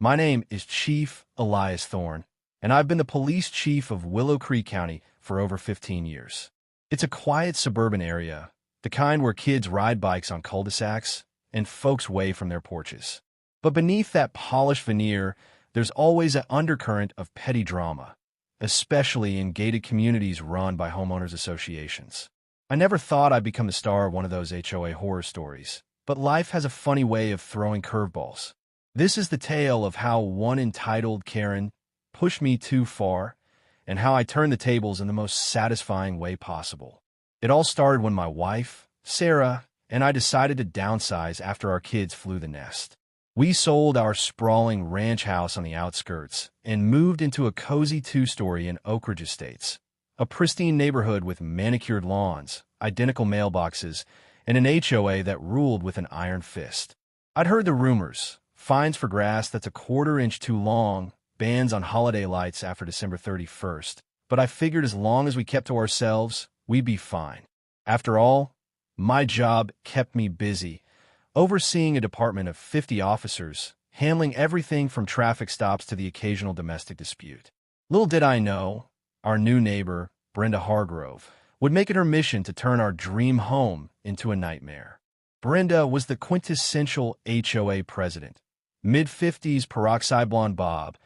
My name is Chief Elias Thorne, and I've been the police chief of Willow Creek County for over 15 years. It's a quiet suburban area, the kind where kids ride bikes on cul-de-sacs and folks wave from their porches. But beneath that polished veneer, there's always an undercurrent of petty drama, especially in gated communities run by homeowners associations. I never thought I'd become the star of one of those HOA horror stories, but life has a funny way of throwing curveballs. This is the tale of how one entitled Karen pushed me too far, and how I turned the tables in the most satisfying way possible. It all started when my wife, Sarah, and I decided to downsize after our kids flew the nest. We sold our sprawling ranch house on the outskirts and moved into a cozy two-story in Oakridge Estates, a pristine neighborhood with manicured lawns, identical mailboxes, and an HOA that ruled with an iron fist. I'd heard the rumors: fines for grass that's a quarter-inch too long, bans on holiday lights after December 31st, but I figured as long as we kept to ourselves, we'd be fine. After all, my job kept me busy, overseeing a department of 50 officers, handling everything from traffic stops to the occasional domestic dispute. Little did I know, our new neighbor, Brenda Hargrove, would make it her mission to turn our dream home into a nightmare. Brenda was the quintessential HOA president, mid-50s peroxide blonde bob,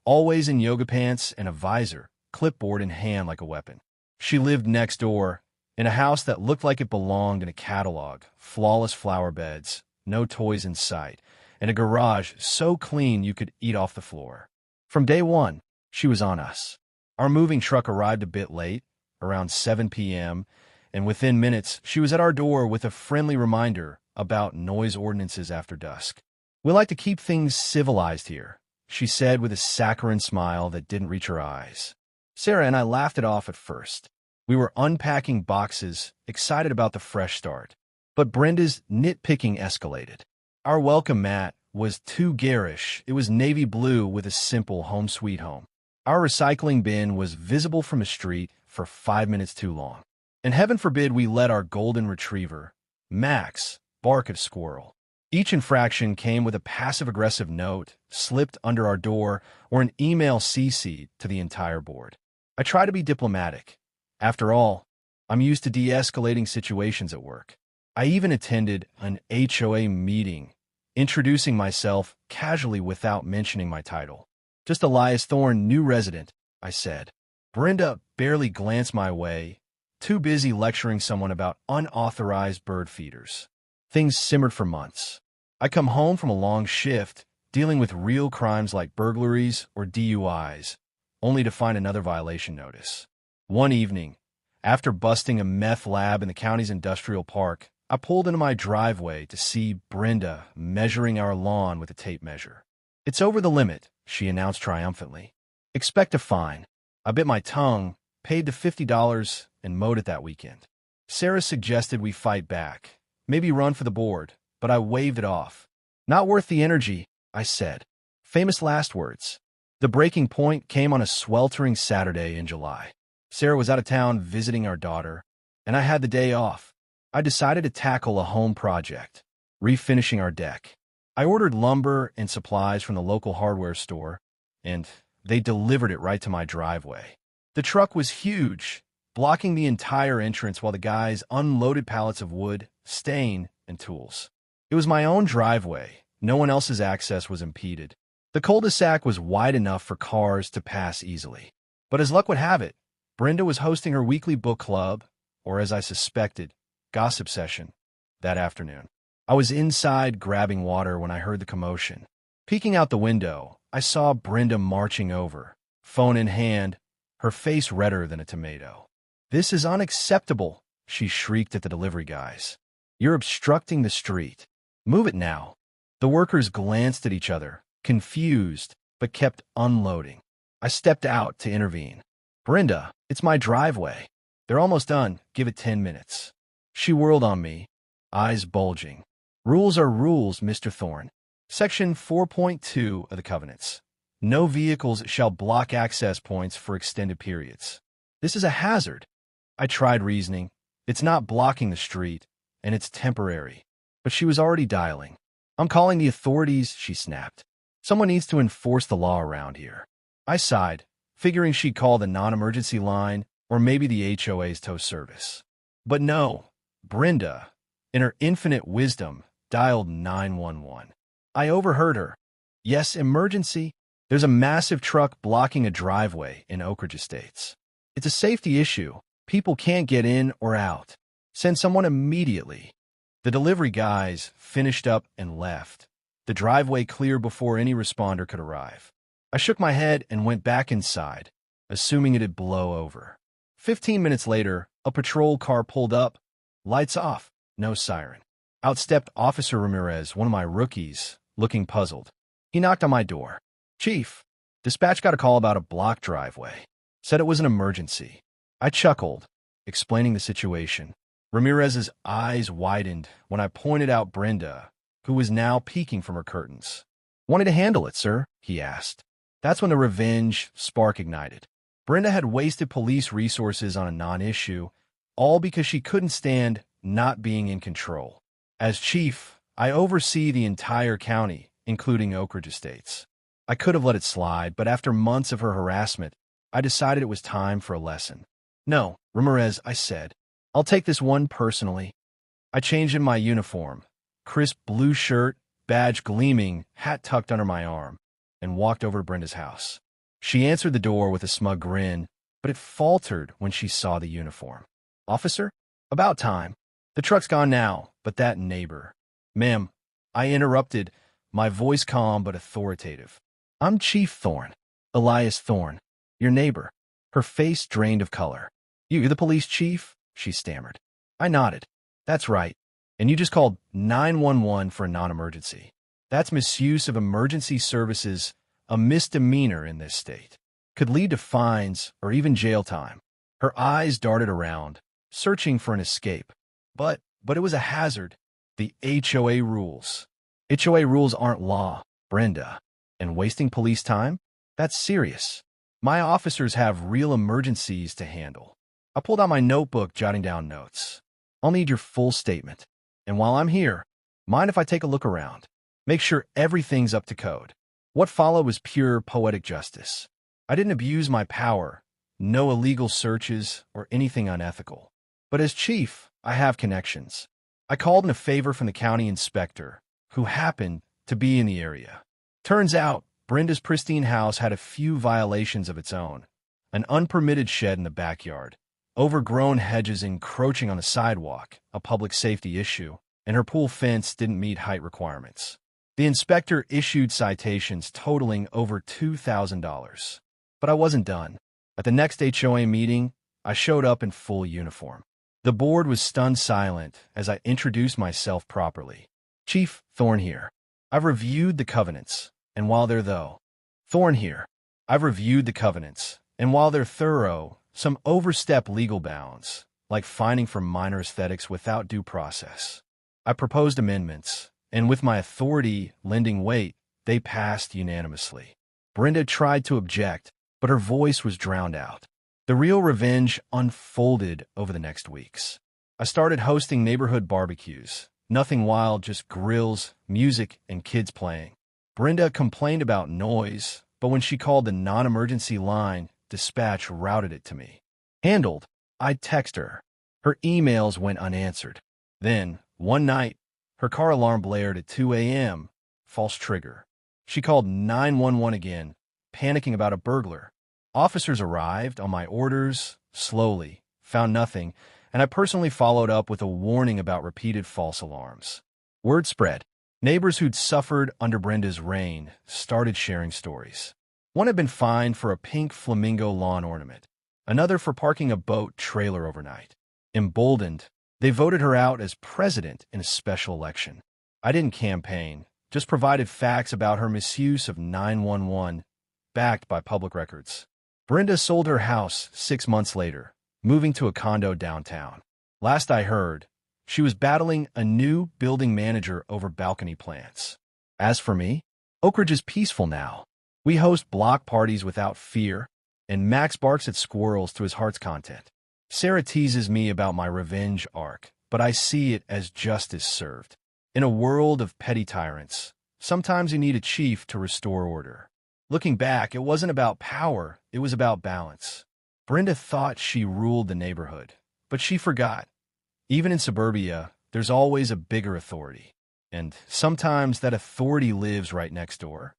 always in yoga pants and a visor, clipboard in hand like a weapon. She lived next door, in a house that looked like it belonged in a catalog, flawless flower beds, no toys in sight, and a garage so clean you could eat off the floor. From day one, she was on us. Our moving truck arrived a bit late, around 7 p.m., and within minutes, she was at our door with a friendly reminder about noise ordinances after dusk. "We like to keep things civilized here," she said with a saccharine smile that didn't reach her eyes. Sarah and I laughed it off at first. We were unpacking boxes, excited about the fresh start. But Brenda's nitpicking escalated. Our welcome mat was too garish. It was navy blue with a simple home sweet home. Our recycling bin was visible from the street for 5 minutes too long. And heaven forbid we let our golden retriever, Max, bark at a squirrel. Each infraction came with a passive-aggressive note slipped under our door or an email CC'd to the entire board. I try to be diplomatic. After all, I'm used to de-escalating situations at work. I even attended an HOA meeting, introducing myself casually without mentioning my title. "Just Elias Thorne, new resident," I said. Brenda barely glanced my way, too busy lecturing someone about unauthorized bird feeders. Things simmered for months. I come home from a long shift, dealing with real crimes like burglaries or DUIs, only to find another violation notice. One evening, after busting a meth lab in the county's industrial park, I pulled into my driveway to see Brenda measuring our lawn with a tape measure. "It's over the limit," she announced triumphantly. "Expect a fine." I bit my tongue, paid the $50, and mowed it that weekend. Sarah suggested we fight back, maybe run for the board, but I waved it off. "Not worth the energy," I said. Famous last words. The breaking point came on a sweltering Saturday in July. Sarah was out of town visiting our daughter, and I had the day off. I decided to tackle a home project, refinishing our deck. I ordered lumber and supplies from the local hardware store, and they delivered it right to my driveway. The truck was huge, blocking the entire entrance while the guys unloaded pallets of wood, stain, and tools. It was my own driveway. No one else's access was impeded. The cul-de-sac was wide enough for cars to pass easily. But as luck would have it, Brenda was hosting her weekly book club, or as I suspected, gossip session, that afternoon. I was inside grabbing water when I heard the commotion. Peeking out the window, I saw Brenda marching over, phone in hand, her face redder than a tomato. "This is unacceptable," she shrieked at the delivery guys. "You're obstructing the street. Move it now." The workers glanced at each other, confused, but kept unloading. I stepped out to intervene. "Brenda, it's my driveway. They're almost done. Give it 10 minutes. She whirled on me, eyes bulging. "Rules are rules, Mr. Thorne. Section 4.2 of the Covenants. No vehicles shall block access points for extended periods. This is a hazard." I tried reasoning. "It's not blocking the street, and it's temporary." But she was already dialing. "I'm calling the authorities," she snapped. Someone needs to enforce the law around here. I sighed, figuring she'd call the non-emergency line or maybe the HOA's tow service. But no, Brenda, in her infinite wisdom, dialed 911. I overheard her. Yes, emergency. There's a massive truck blocking a driveway in Oakridge Estates. It's a safety issue. People can't get in or out. Send someone immediately. The delivery guys finished up and left, the driveway clear before any responder could arrive. I shook my head and went back inside, assuming it'd blow over. 15 minutes later, a patrol car pulled up. Lights off, no siren. Out stepped Officer Ramirez, one of my rookies, looking puzzled. He knocked on my door. "Chief, dispatch got a call about a blocked driveway. Said it was an emergency." I chuckled, explaining the situation. Ramirez's eyes widened when I pointed out Brenda, who was now peeking from her curtains. "Wanted to handle it, sir?" he asked. That's when the revenge spark ignited. Brenda had wasted police resources on a non-issue, all because she couldn't stand not being in control. As chief, I oversee the entire county, including Oakridge Estates. I could have let it slide, but after months of her harassment, I decided it was time for a lesson. "No, Ramirez," I said. "I'll take this one personally." I changed in my uniform, crisp blue shirt, badge gleaming, hat tucked under my arm, and walked over to Brenda's house. She answered the door with a smug grin, but it faltered when she saw the uniform. "Officer? About time. The truck's gone now, but that neighbor." "Ma'am," I interrupted, my voice calm but authoritative. "I'm Chief Thorne, Elias Thorne, your neighbor." Her face drained of color. You're the police chief?" she stammered. I nodded. "That's right. And you just called 911 for a non-emergency. That's misuse of emergency services, a misdemeanor in this state. Could lead to fines or even jail time." Her eyes darted around, searching for an escape. But it was a hazard. The HOA rules. HOA rules aren't law, Brenda. And wasting police time? That's serious. My officers have real emergencies to handle. I pulled out my notebook, jotting down notes. "I'll need your full statement. And while I'm here, mind if I take a look around? Make sure everything's up to code." What followed was pure poetic justice. I didn't abuse my power, no illegal searches or anything unethical. But as chief, I have connections. I called in a favor from the county inspector, who happened to be in the area. Turns out, Brenda's pristine house had a few violations of its own. An unpermitted shed in the backyard, overgrown hedges encroaching on the sidewalk, a public safety issue, and her pool fence didn't meet height requirements. The inspector issued citations totaling over $2,000. But I wasn't done. At the next HOA meeting, I showed up in full uniform. The board was stunned silent as I introduced myself properly. "Chief Thorne here. I've reviewed the covenants, and while they're Thorne here. I've reviewed the covenants, and while they're thorough, some overstep legal bounds, like fining for minor aesthetics without due process. I proposed amendments, and with my authority lending weight, they passed unanimously." Brenda tried to object, but her voice was drowned out. The real revenge unfolded over the next weeks. I started hosting neighborhood barbecues. Nothing wild, just grills, music, and kids playing. Brenda complained about noise, but when she called the non-emergency line, dispatch routed it to me. Handled. I'd text her. Her emails went unanswered. Then, one night, her car alarm blared at 2 a.m. False trigger. She called 911 again, panicking about a burglar. Officers arrived on my orders, slowly, found nothing, and I personally followed up with a warning about repeated false alarms. Word spread. Neighbors who'd suffered under Brenda's reign started sharing stories. One had been fined for a pink flamingo lawn ornament, another for parking a boat trailer overnight. Emboldened, they voted her out as president in a special election. I didn't campaign, just provided facts about her misuse of 911, backed by public records. Brenda sold her house 6 months later, moving to a condo downtown. Last I heard, she was battling a new building manager over balcony plants. As for me, Oakridge is peaceful now. We host block parties without fear, and Max barks at squirrels to his heart's content. Sarah teases me about my revenge arc, but I see it as justice served. In a world of petty tyrants, Sometimes you need a chief to restore order. Looking back, it wasn't about power, it was about balance. Brenda thought she ruled the neighborhood, but she forgot. Even in suburbia, there's always a bigger authority. And sometimes that authority lives right next door.